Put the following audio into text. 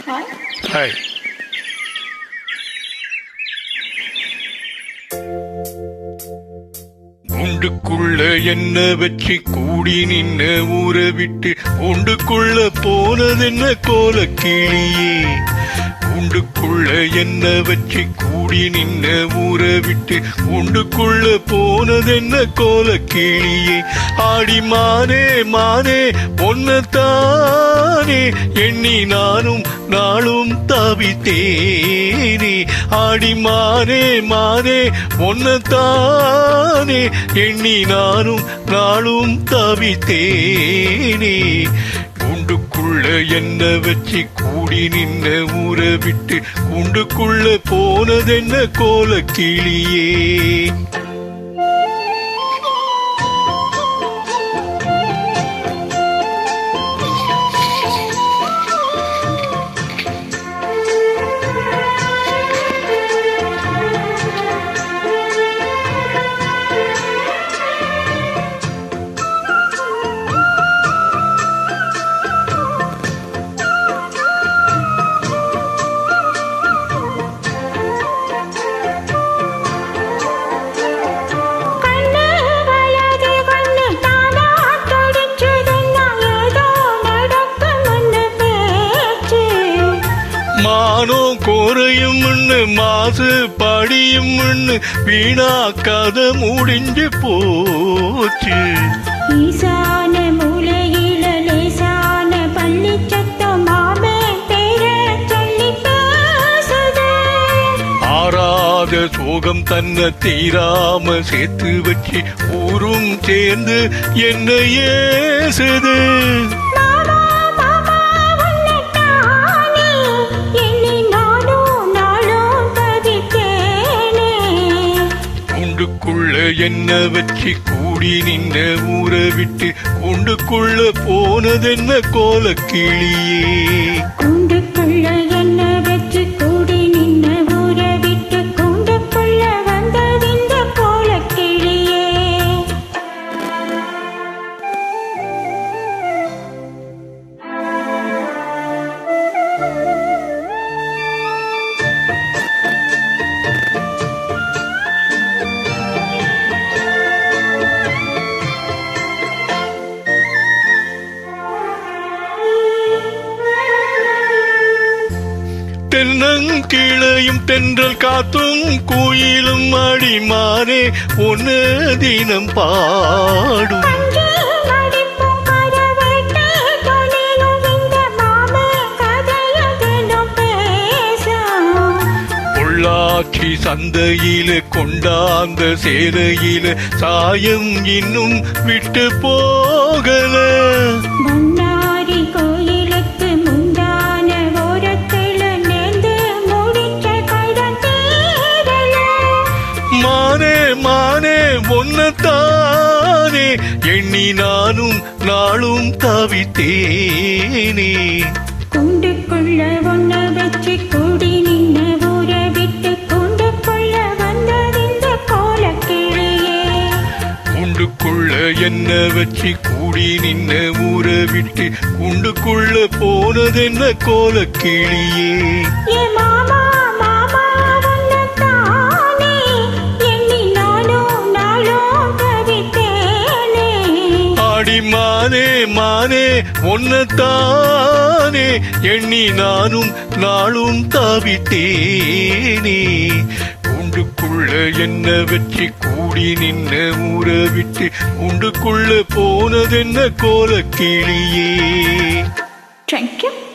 Hi. உண்டுக்குள்ள என்ன வச்சு கூடி நின்ன ஊற விட்டு உண்டுக்குள்ள போனதென்ன கோலக்கிளியே. உண்டுக்குள்ள என்ன வச்சு கூடி நின்ன ஊற விட்டு உண்டுக்குள்ள போனதென்ன கோலக்கிளியே. ஆடி மானே மானே பொன்னத்தானே எண்ணி நானும் நாளும் தவித்தேனே. ஆடி மானே மானே பொன்னத்தானே எண்ணி நானும் நாளும் தவித்தேனே. கூண்டுக்குள்ள என்ன வச்சு கூடி நின்ன ஊற விட்டு கூண்டுக்குள்ள போனதென்ன கோலக்கிளியே. மானோ கோரையும் மாசு படியும் வீணா கதை முடிஞ்சு போச்சு. ஈசான மூலையில லேசான பள்ளி சத்தம் மாமே பேர சொல்லி பேசுது. ஆறாத சோகம் தன்னை தீராம சேர்த்து வச்சு ஊரும் சேர்ந்து என்ன ஏசுது. கூண்டுக்குள்ள என்ன வச்சு கூடி நின்ன ஊற விட்டு கூண்டுக்குள்ள போனதென்ன கோலக்கிளியே. கூண்டுக்குள்ள என்ன வச்சு கூடி நின்ன ஊற விட்டு கூண்டுக்குள்ள வந்ததிந்த கோலக்கிளியே. தென்னங்கிளையும் தென்றல் காத்தும் குயிலும் அடிமானே ஒன்னு தினம் பாடும். பொள்ளாச்சி சந்தையில கொண்டாந்த சேலையில சாயம் இன்னும் விட்டு போகல. மானே மானே ஒன்னத்தானே எண்ணி நானும் நாளும் தவித்தேனே. கூண்டுக்குள்ள ஒன்ன வச்சு கூடி நின்ன ஊற விட்டு கூண்டுக்குள்ள வந்ததிந்த கோலக்கிளியே. கூண்டுக்குள்ள என்ன வச்சு கூடி நின்ன ஊற விட்டு கூண்டுக்குள்ள போனதென்ன கோலக்கிளியே. ஏ மாமா மாமா ஒன்னத்தானே எண்ணி நானும் நாளும் தவித்தேனே. ஆடி மானே மானே ஒன்னத்தானே எண்ணி நானும் நாளும் தவித்தேனே. கூண்டுக்குள்ள என்ன வச்சு கூடி நின்ன ஊற விட்டு கூண்டுக்குள்ள போனதென்ன கோலக்கிளியே. Thank you.